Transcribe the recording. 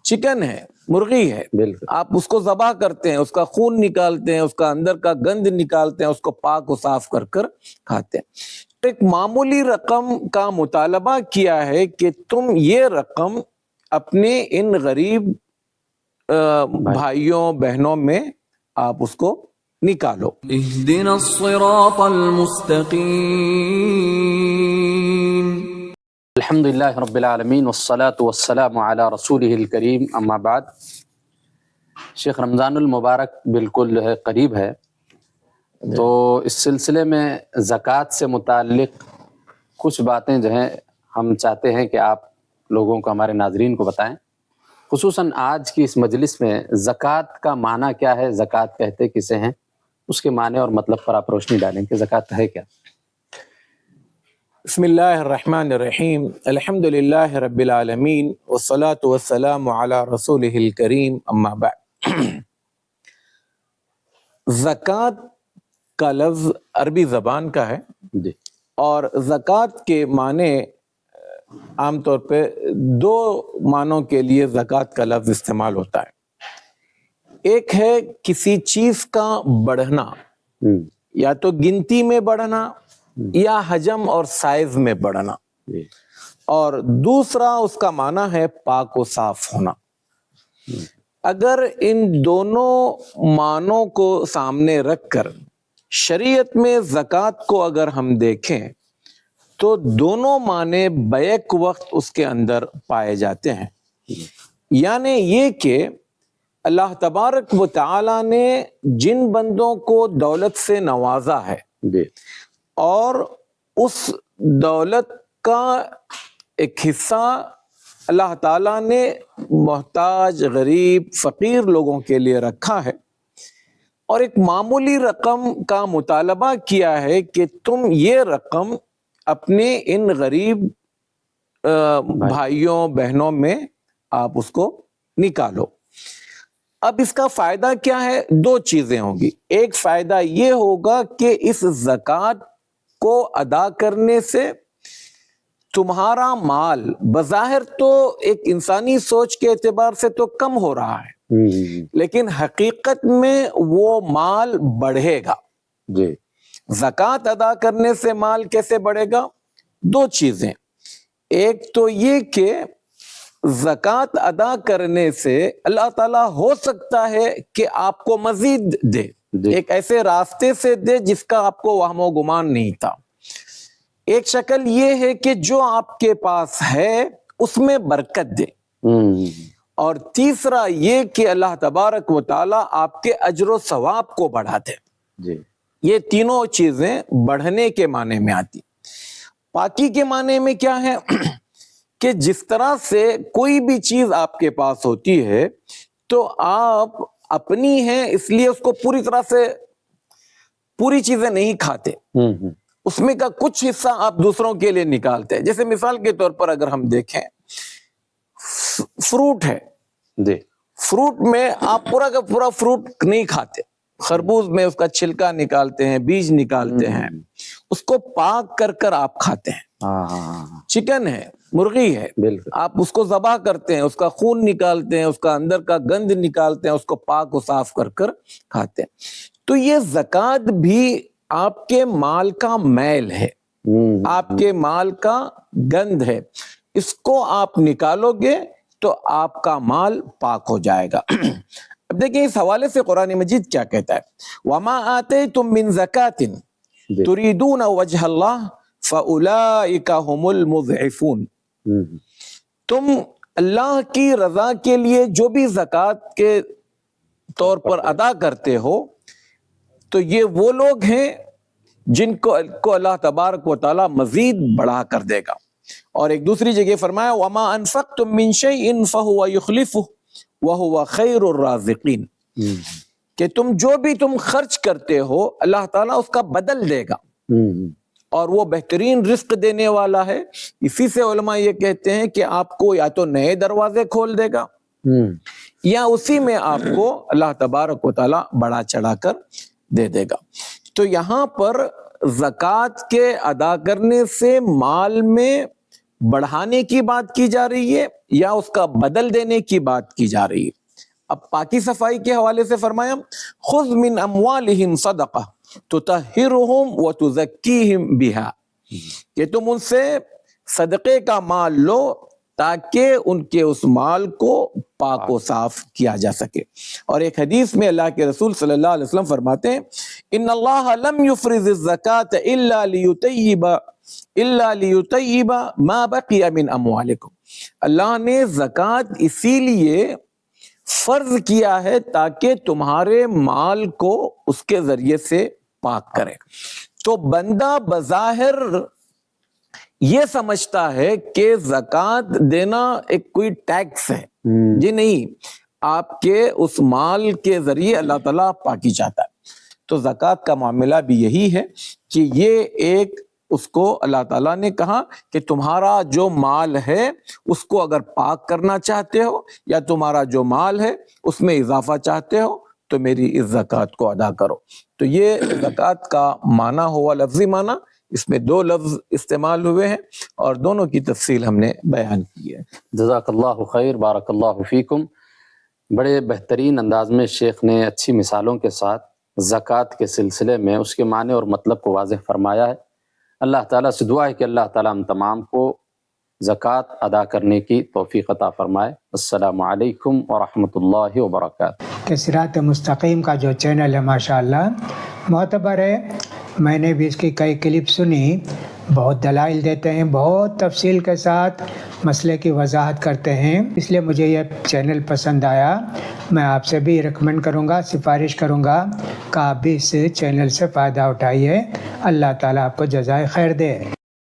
Chicken ہے، مرغی ہے، بالکل آپ اس کو ذبح کرتے ہیں، اس کا خون نکالتے ہیں، اس کا اندر کا گند نکالتے ہیں، اس کو پاک و صاف کر کر کھاتے ہیں۔ ایک معمولی رقم کا مطالبہ کیا ہے کہ تم یہ رقم اپنے ان غریب بھائیوں بہنوں میں آپ اس کو نکالو۔ اهدنا الصراط المستقیم۔ الحمدللہ رب العالمین والصلاة والسلام علی رسولہ الکریم، اما بعد۔ شیخ رمضان المبارک بالکل جو ہے قریب ہے، تو اس سلسلے میں زکوٰۃ سے متعلق کچھ باتیں جو ہیں ہم چاہتے ہیں کہ آپ لوگوں کو، ہمارے ناظرین کو بتائیں، خصوصاً آج کی اس مجلس میں زکوٰۃ کا معنی کیا ہے، زکوٰۃ کہتے کسے ہیں، اس کے معنی اور مطلب پر آپ روشنی ڈالیں کہ زکوٰۃ ہے کیا۔ بسم اللہ الرحمن الرحیم، الحمد للہ رب العالمین والصلاة والسلام علی رسولہ الکریم، اما بعد۔ زکوٰۃ کا لفظ عربی زبان کا ہے، جی، اور زکوٰۃ کے معنی عام طور پہ دو معنوں کے لیے زکوٰۃ کا لفظ استعمال ہوتا ہے۔ ایک ہے کسی چیز کا بڑھنا، یا تو گنتی میں بڑھنا یا حجم اور سائز میں بڑھنا، اور دوسرا اس کا معنی ہے پاک و صاف ہونا۔ اگر ان دونوں معنوں کو سامنے رکھ کر شریعت میں زکوٰۃ کو اگر ہم دیکھیں تو دونوں معنی بیک وقت اس کے اندر پائے جاتے ہیں۔ یعنی یہ کہ اللہ تبارک و تعالی نے جن بندوں کو دولت سے نوازا ہے اور اس دولت کا ایک حصہ اللہ تعالیٰ نے محتاج، غریب، فقیر لوگوں کے لیے رکھا ہے، اور ایک معمولی رقم کا مطالبہ کیا ہے کہ تم یہ رقم اپنے ان غریب بھائیوں بہنوں میں آپ اس کو نکالو۔ اب اس کا فائدہ کیا ہے؟ دو چیزیں ہوں گی۔ ایک فائدہ یہ ہوگا کہ اس زکوٰۃ کو ادا کرنے سے تمہارا مال بظاہر تو ایک انسانی سوچ کے اعتبار سے تو کم ہو رہا ہے، لیکن حقیقت میں وہ مال بڑھے گا۔ جی، زکوٰۃ ادا کرنے سے مال کیسے بڑھے گا؟ دو چیزیں۔ ایک تو یہ کہ زکوٰۃ ادا کرنے سے اللہ تعالیٰ ہو سکتا ہے کہ آپ کو مزید دے، ایک ایسے راستے سے دے جس کا آپ کو وہم و گمان نہیں تھا۔ ایک شکل یہ ہے کہ جو آپ کے پاس ہے اس میں برکت دے، اور تیسرا یہ کہ اللہ تبارک و تعالیٰ آپ کے اجر و ثواب کو بڑھا دے۔ جی، یہ تینوں چیزیں بڑھنے کے معنی میں آتی۔ پاکی کے معنی میں کیا ہے کہ جس طرح سے کوئی بھی چیز آپ کے پاس ہوتی ہے تو آپ اپنی ہیں اس لیے اس کو پوری طرح سے پوری چیزیں نہیں کھاتے، اس میں کا کچھ حصہ آپ دوسروں کے لیے نکالتے ہیں۔ جیسے مثال کے طور پر اگر ہم دیکھیں، فروٹ ہے، فروٹ میں آپ پورا کا پورا فروٹ نہیں کھاتے، خربوز میں اس کا چھلکا نکالتے ہیں، بیج نکالتے ہیں، اس کو پاک کر کر آپ کھاتے ہیں۔ چکن ہے، مرغی ہے، آپ اس کو ذبح کرتے ہیں، اس کا خون نکالتے ہیں، اس کا اندر کا گند نکالتے ہیں، اس کو پاک و صاف کر کر کھاتے ہیں۔ تو یہ زکوٰۃ بھی آپ کے مال کا میل ہے، آپ کے مال کا گند ہے، اس کو آپ نکالو گے تو آپ کا مال پاک ہو جائے گا۔ اب دیکھیں اس حوالے سے قرآن مجید کیا کہتا ہے، وَمَا آتَيْتُم مِّن زَكَاةٍ تُرِيدُونَ وَجْهَ اللَّهِ فَأُولَئِكَ هُمُ الْمُضْعِفُونَ۔ تم اللہ کی رضا کے لیے جو بھی زکوٰۃ کے طور پر ادا کرتے ہو تو یہ وہ لوگ ہیں جن کو اللہ تبارک و تعالیٰ مزید بڑھا کر دے گا۔ اور ایک دوسری جگہ فرمایا وَمَا أَنفَقْتُم مِّن شَيْءٍ فَهُوَ يُخْلِفُهُ وَهُوَ خَيْرُ الرَّازِقِينَ، کہ تم جو بھی تم خرچ کرتے ہو اللہ تعالیٰ اس کا بدل دے گا، اور وہ بہترین رزق دینے والا ہے۔ اسی سے علماء یہ کہتے ہیں کہ آپ کو یا تو نئے دروازے کھول دے گا یا اسی میں آپ کو اللہ تبارک و تعالیٰ بڑا چڑھا کر دے دے گا۔ تو یہاں پر زکوٰۃ کے ادا کرنے سے مال میں بڑھانے کی بات کی جا رہی ہے، یا اس کا بدل دینے کی بات کی جا رہی ہے. اب پاکی صفائی کے حوالے سے فرمایا خذ من اموالہم صدقہ تطہرہم وتزکیہم بہا، کہ تم ان سے صدقے کا مال لو تاکہ ان کے اس مال کو پاک و صاف کیا جا سکے. اور ایک حدیث میں اللہ کے رسول صلی اللہ علیہ وسلم فرماتے ہیں ان اللہ لم یفرض الزکاة الا لیطیب ما بقی من اموالکم، اللہ نے زکوٰۃ اسی لیے فرض کیا ہے تاکہ تمہارے مال کو اس کے ذریعے سے پاک کرے. تو بندہ بظاہر یہ سمجھتا ہے کہ زکوٰۃ دینا ایک کوئی ٹیکس ہے، جی نہیں، آپ کے اس مال کے ذریعے اللہ تعالیٰ پاکی چاہتا ہے. تو زکوٰۃ کا معاملہ بھی یہی ہے کہ یہ ایک اس کو اللہ تعالیٰ نے کہا کہ تمہارا جو مال ہے اس کو اگر پاک کرنا چاہتے ہو یا تمہارا جو مال ہے اس میں اضافہ چاہتے ہو تو میری اس زکوٰۃ کو ادا کرو. تو یہ زکوٰۃ کا معنی ہوا لفظی معنی، اس میں دو لفظ استعمال ہوئے ہیں اور دونوں کی تفصیل ہم نے بیان کی ہے. جزاک اللہ خیر، بارک اللہ فیکم. بڑے بہترین انداز میں شیخ نے اچھی مثالوں کے ساتھ زکوٰۃ کے سلسلے میں اس کے معنی اور مطلب کو واضح فرمایا ہے. اللہ تعالیٰ سے دعا ہے کہ اللہ تعالیٰ ہم تمام کو زکوٰۃ ادا کرنے کی توفیق عطا فرمائے. السلام علیکم ورحمۃ اللہ وبرکاتہ. کہ صراط مستقیم کا جو چینل ہے ماشاءاللہ معتبر ہے. میں نے بھی اس کی کئی کلپ سنی، بہت دلائل دیتے ہیں، بہت تفصیل کے ساتھ مسئلے کی وضاحت کرتے ہیں، اس لیے مجھے یہ چینل پسند آیا. میں آپ سے بھی ریکمینڈ کروں گا، سفارش کروں گا کہ آپ بھی اس چینل سے فائدہ اٹھائیے. اللہ تعالیٰ آپ کو جزائے خیر دے.